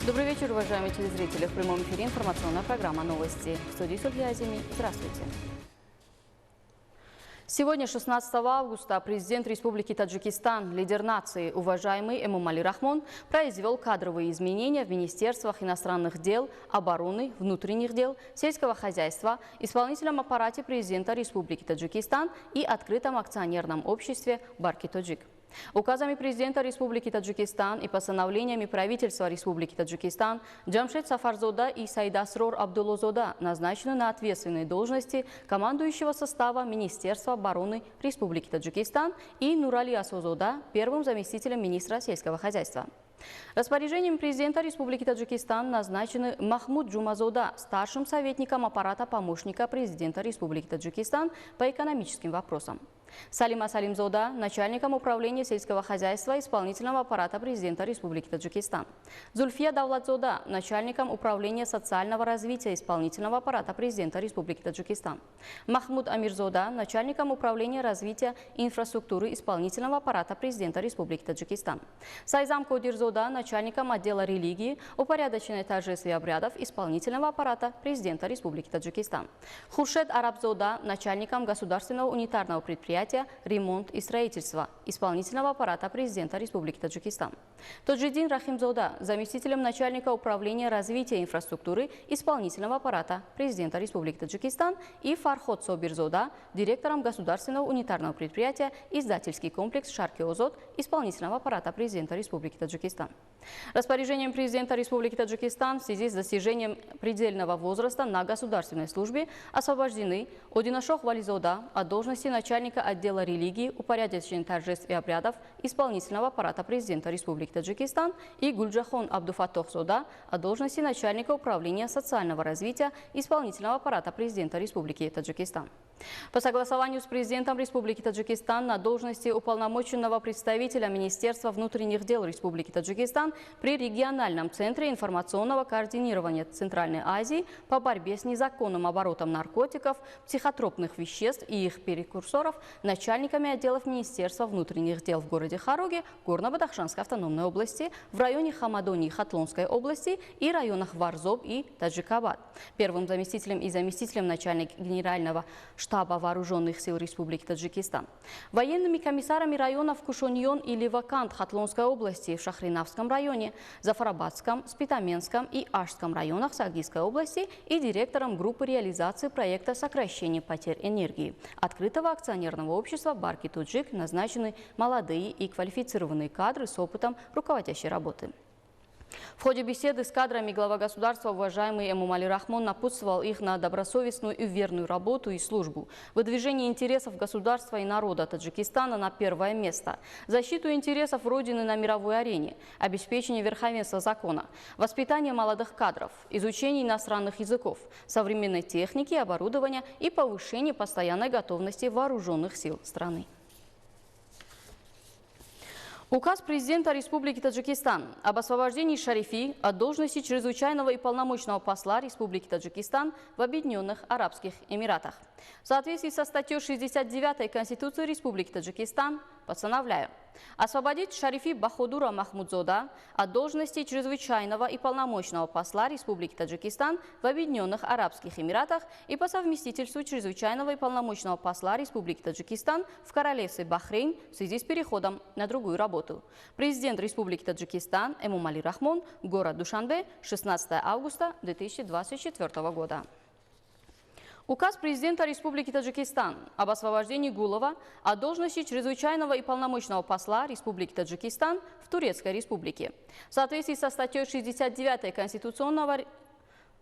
Добрый вечер, уважаемые телезрители. В прямом эфире информационная программа «Новости». В студии Сулья Азими. Здравствуйте. Сегодня, 16 августа, президент Республики Таджикистан, лидер нации, уважаемый Эмомали Рахмон, произвел кадровые изменения в министерствах иностранных дел, обороны, внутренних дел, сельского хозяйства, исполнительном аппарате президента Республики Таджикистан и открытом акционерном обществе «Барки Тоджик». Указами президента Республики Таджикистан и постановлениями правительства Республики Таджикистан Джамшед Сафарзода и Сайдасрор Абдулозода назначены на ответственные должности командующего состава Министерства обороны Республики Таджикистан и Нурали Асозода первым заместителем министра сельского хозяйства. Распоряжением президента Республики Таджикистан назначены Махмуд Джумазода старшим советником аппарата помощника президента Республики Таджикистан по экономическим вопросам. Салима Салимзода начальником управления сельского хозяйства исполнительного аппарата президента Республики Таджикистан. Зульфия Давлатзода начальником управления социального развития исполнительного аппарата президента Республики Таджикистан. Махмуд Амирзода начальником управления развития инфраструктуры исполнительного аппарата президента Республики Таджикистан. Сайзам Кодирзода начальником отдела религии, упорядоченной торжеств и обрядов исполнительного аппарата президента Республики Таджикистан. Хуршед Арабзода начальником государственного унитарного предприятия «Ремонт и строительство» исполнительного аппарата президента Республики Таджикистан. Тоджидин Рахимзода заместителем начальника управления развития инфраструктуры исполнительного аппарата президента Республики Таджикистан и Фархот Собирзода директором государственного унитарного предприятия «Издательский комплекс Шарки-Озот» исполнительного аппарата президента Республики Таджикистан. Распоряжением президента Республики Таджикистан в связи с достижением предельного возраста на государственной службе освобождены Одинашох Вализода от должности начальника отдела религии, упорядочения торжеств и обрядов исполнительного аппарата президента Республики Таджикистан и Гульджахон Абдуфатохзода от должности начальника управления социального развития исполнительного аппарата президента Республики Таджикистан. По согласованию с президентом Республики Таджикистан на должности уполномоченного представителя Министерства внутренних дел Республики Таджикистан при региональном центре информационного координирования Центральной Азии по борьбе с незаконным оборотом наркотиков, психотропных веществ и их прекурсоров начальниками отделов Министерства внутренних дел в городе Хароге, Горно-Бадахшанской автономной области, в районе Хамадони Хатлонской области и районах Варзоб и Таджикабад. Первым заместителем и заместителем начальника генерального штаба вооруженных сил Республики Таджикистан. Военными комиссарами районов Кушоньон и Левакант Хатлонской области в Шахринавском районе, Зафарабадском, Спитаменском и Ашском районах Сагдийской области и директором группы реализации проекта сокращения потерь энергии открытого акционерного общества «Барки Тоджик» назначены молодые и квалифицированные кадры с опытом руководящей работы. В ходе беседы с кадрами глава государства уважаемый Эмомали Рахмон напутствовал их на добросовестную и верную работу и службу, выдвижение интересов государства и народа Таджикистана на первое место, защиту интересов Родины на мировой арене, обеспечение верховенства закона, воспитание молодых кадров, изучение иностранных языков, современной техники и оборудования и повышение постоянной готовности вооруженных сил страны. Указ президента Республики Таджикистан об освобождении Шарифи от должности чрезвычайного и полномочного посла Республики Таджикистан в Объединенных Арабских Эмиратах. В соответствии со статьей 69 Конституции Республики Таджикистан постановляю освободить Шарифи Бахудура Махмудзода от должности чрезвычайного и полномочного посла Республики Таджикистан в Объединенных Арабских Эмиратах и по совместительству чрезвычайного и полномочного посла Республики Таджикистан в Королевстве Бахрейн в связи с переходом на другую работу. Президент Республики Таджикистан Эмомали Рахмон, город Душанбе, 16 августа 2024 года. Указ президента Республики Таджикистан об освобождении Гулова от должности чрезвычайного и полномочного посла Республики Таджикистан в Турецкой Республике. В соответствии со статьей 69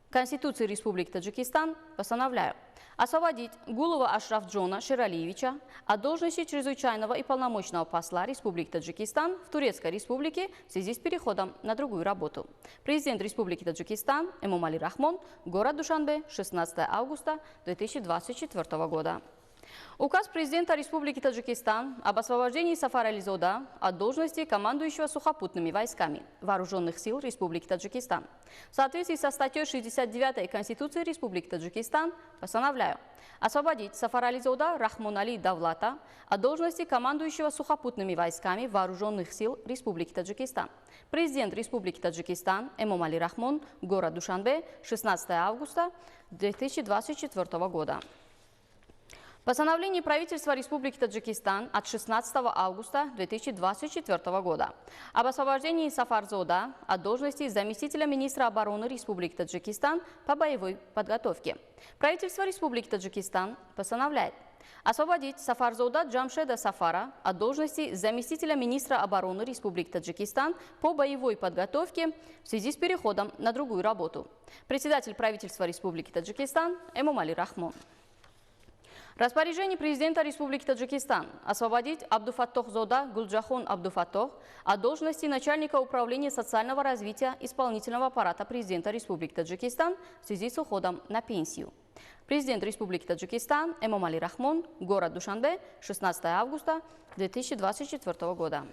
Конституции Республики Таджикистан постановляю освободить Гулова Ашрафджона Шералиевича от должности чрезвычайного и полномочного посла Республики Таджикистан в Турецкой Республике в связи с переходом на другую работу. Президент Республики Таджикистан Эмомали Рахмон, город Душанбе, 16 августа 2024 года. Указ президента Республики Таджикистан об освобождении Сафара Ализода от должности командующего сухопутными войсками Вооруженных сил Республики Таджикистан. В соответствии со статьей 69 Конституции Республики Таджикистан постановляю освободить Сафара Ализода Рахмон Али Давлата от должности командующего сухопутными войсками Вооруженных сил Республики Таджикистан. Президент Республики Таджикистан Эмомали Рахмон, город Душанбе, 16 августа 2024 года. Постановление правительства Республики Таджикистан от 16 августа 2024 года об освобождении Сафарзода от должности заместителя министра обороны Республики Таджикистан по боевой подготовке. Правительство Республики Таджикистан постановляет освободить Сафарзода Джамшеда Сафара от должности заместителя министра обороны Республики Таджикистан по боевой подготовке в связи с переходом на другую работу. Председатель правительства Республики Таджикистан Эмомали Рахмон. Распоряжение президента Республики Таджикистан освободить Абдуфаттохзода Гулджахон Абдуфаттох от должности начальника управления социального развития исполнительного аппарата президента Республики Таджикистан в связи с уходом на пенсию. Президент Республики Таджикистан Эмомали Рахмон, город Душанбе, 16 августа 2024 года.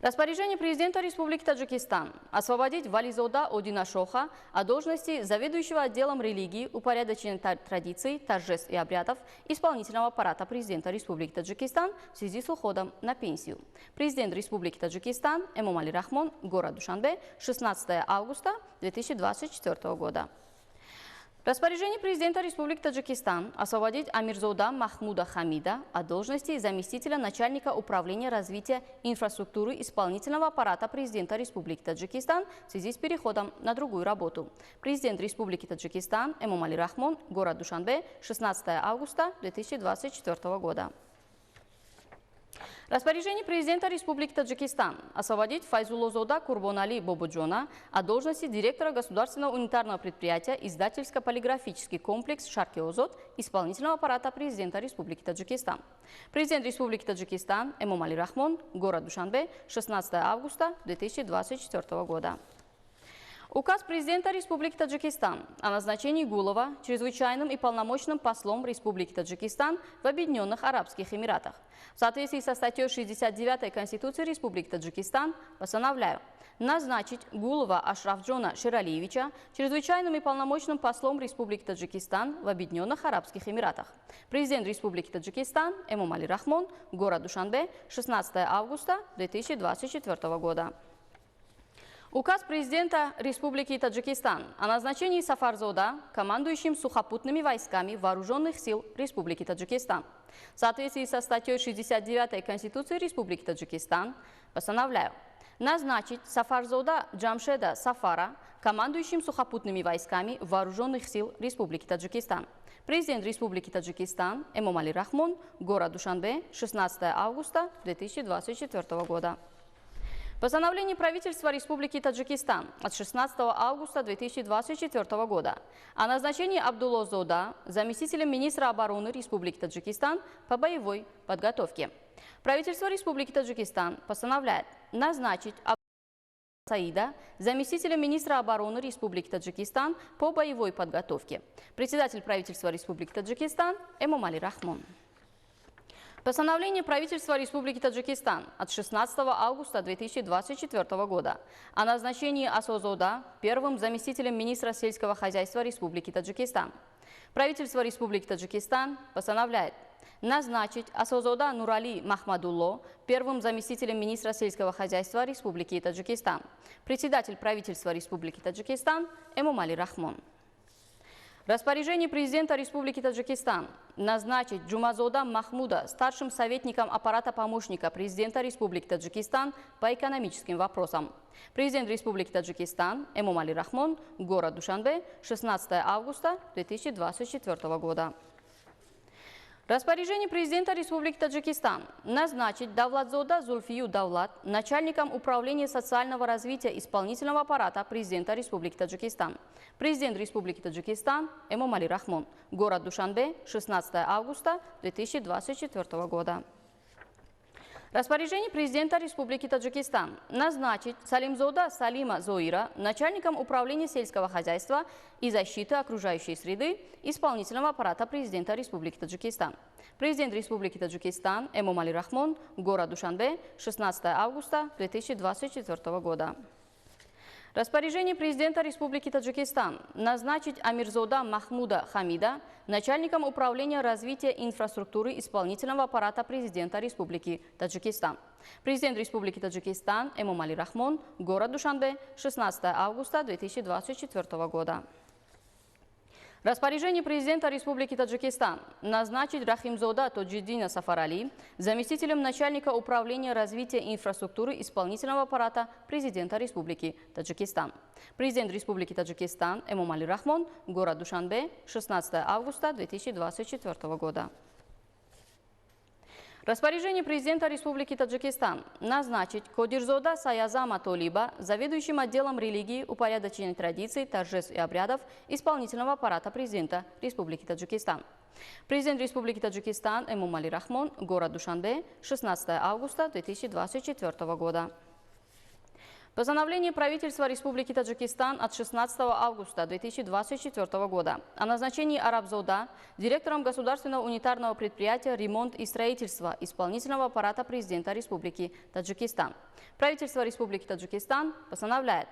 Распоряжение президента Республики Таджикистан освободить Вализода Одина Шоха от должности заведующего отделом религии, упорядочения традиций, торжеств и обрядов исполнительного аппарата президента Республики Таджикистан в связи с уходом на пенсию. Президент Республики Таджикистан Эмомали Рахмон, город Душанбе, 16 августа 2024 года. Распоряжение президента Республики Таджикистан освободить Амирзода Махмуда Хамида от должности заместителя начальника управления развития инфраструктуры исполнительного аппарата президента Республики Таджикистан в связи с переходом на другую работу. Президент Республики Таджикистан Эмомали Рахмон, город Душанбе, 16 августа 2024 года. Распоряжение президента Республики Таджикистан освободить Файзулозода Курбонали Бобуджона от должности директора государственного унитарного предприятия издательско-полиграфический комплекс Шаркиозот исполнительного аппарата президента Республики Таджикистан. Президент Республики Таджикистан Эмомали Рахмон, город Душанбе, 16 августа 2024 года. Указ президента Республики Таджикистан о назначении Гулова чрезвычайным и полномочным послом Республики Таджикистан в Объединенных Арабских Эмиратах. В соответствии со статьей 69 Конституции Республики Таджикистан постановляю назначить Гулова Ашрафджона Шералиевича чрезвычайным и полномочным послом Республики Таджикистан в Объединенных Арабских Эмиратах. Президент Республики Таджикистан Эмомали Рахмон, город Душанбе, 16 августа 2024 года. Указ президента Республики Таджикистан о назначении Сафарзода командующим сухопутными войсками Вооруженных сил Республики Таджикистан. В соответствии со статьей 69 Конституции Республики Таджикистан постановляю назначить Сафарзода Джамшеда Сафара командующим сухопутными войсками Вооруженных сил Республики Таджикистан. Президент Республики Таджикистан Эмомали Рахмон, город Душанбе, 16 августа 2024 года. Постановление правительства Республики Таджикистан от 16 августа 2024 года о назначении Абдуллозода заместителем министра обороны Республики Таджикистан по боевой подготовке. Правительство Республики Таджикистан постановляет назначить Саида заместителем министра обороны Республики Таджикистан по боевой подготовке. Председатель правительства Республики Таджикистан Эмомали Рахмон. Постановление правительства Республики Таджикистан от 16 августа 2024 года о назначении Асозода первым заместителем министра сельского хозяйства Республики Таджикистан. Правительство Республики Таджикистан постановляет назначить Асозода Нурали Махмадулло первым заместителем министра сельского хозяйства Республики Таджикистан. Председатель правительства Республики Таджикистан Эмомали Рахмон. Распоряжение президента Республики Таджикистан назначить Джумазода Махмуда старшим советником аппарата помощника президента Республики Таджикистан по экономическим вопросам. Президент Республики Таджикистан Эмомали Рахмон, город Душанбе, 16 августа 2024 года. Распоряжение президента Республики Таджикистан назначить Давлатзода Зульфию Давлат начальником управления социального развития исполнительного аппарата президента Республики Таджикистан. Президент Республики Таджикистан Эмомали Рахмон, город Душанбе, 16 августа 2024 года. Распоряжение президента Республики Таджикистан назначить Салимзода Салима Зоира начальником управления сельского хозяйства и защиты окружающей среды исполнительного аппарата президента Республики Таджикистан. Президент Республики Таджикистан Эмомали Рахмон, город Душанбе, 16 августа 2024 года. Распоряжение президента Республики Таджикистан назначить Амирзода Махмуда Хамида начальником управления развития инфраструктуры исполнительного аппарата президента Республики Таджикистан. Президент Республики Таджикистан Эмомали Рахмон, город Душанбе, 16 августа 2024 года. Распоряжение президента Республики Таджикистан назначить Рахимзода Тоджиддина Сафарали заместителем начальника управления развития инфраструктуры исполнительного аппарата президента Республики Таджикистан. Президент Республики Таджикистан Эмомали Рахмон, город Душанбе, 16 августа 2024 года. Распоряжение президента Республики Таджикистан назначить Кодирзода Саязама Толиба заведующим отделом религии, упорядочения традиций, торжеств и обрядов исполнительного аппарата президента Республики Таджикистан. Президент Республики Таджикистан Эмомали Рахмон, город Душанбе, 16 августа 2024 года. Постановление правительства Республики Таджикистан от 16 августа 2024 года о назначении Арабзода директором государственного унитарного предприятия «Ремонт и строительство» исполнительного аппарата президента Республики Таджикистан. Правительство Республики Таджикистан постановляет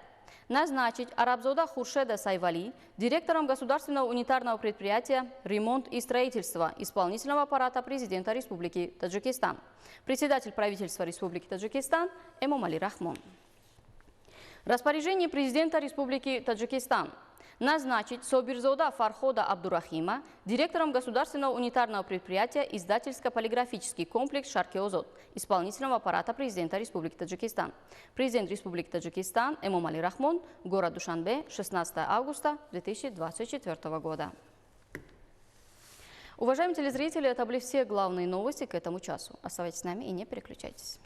назначить Арабзода Хуршеда Сайвали директором государственного унитарного предприятия «Ремонт и строительство» исполнительного аппарата президента Республики Таджикистан. Председатель правительства Республики Таджикистан Эмомали Рахмон. Распоряжение президента Республики Таджикистан назначить Собирзода Фархода Абдурахима директором государственного унитарного предприятия издательско-полиграфический комплекс «Шаркиозот» исполнительного аппарата президента Республики Таджикистан. Президент Республики Таджикистан Эмомали Рахмон, город Душанбе, 16 августа 2024 года. Уважаемые телезрители, это были все главные новости к этому часу. Оставайтесь с нами и не переключайтесь.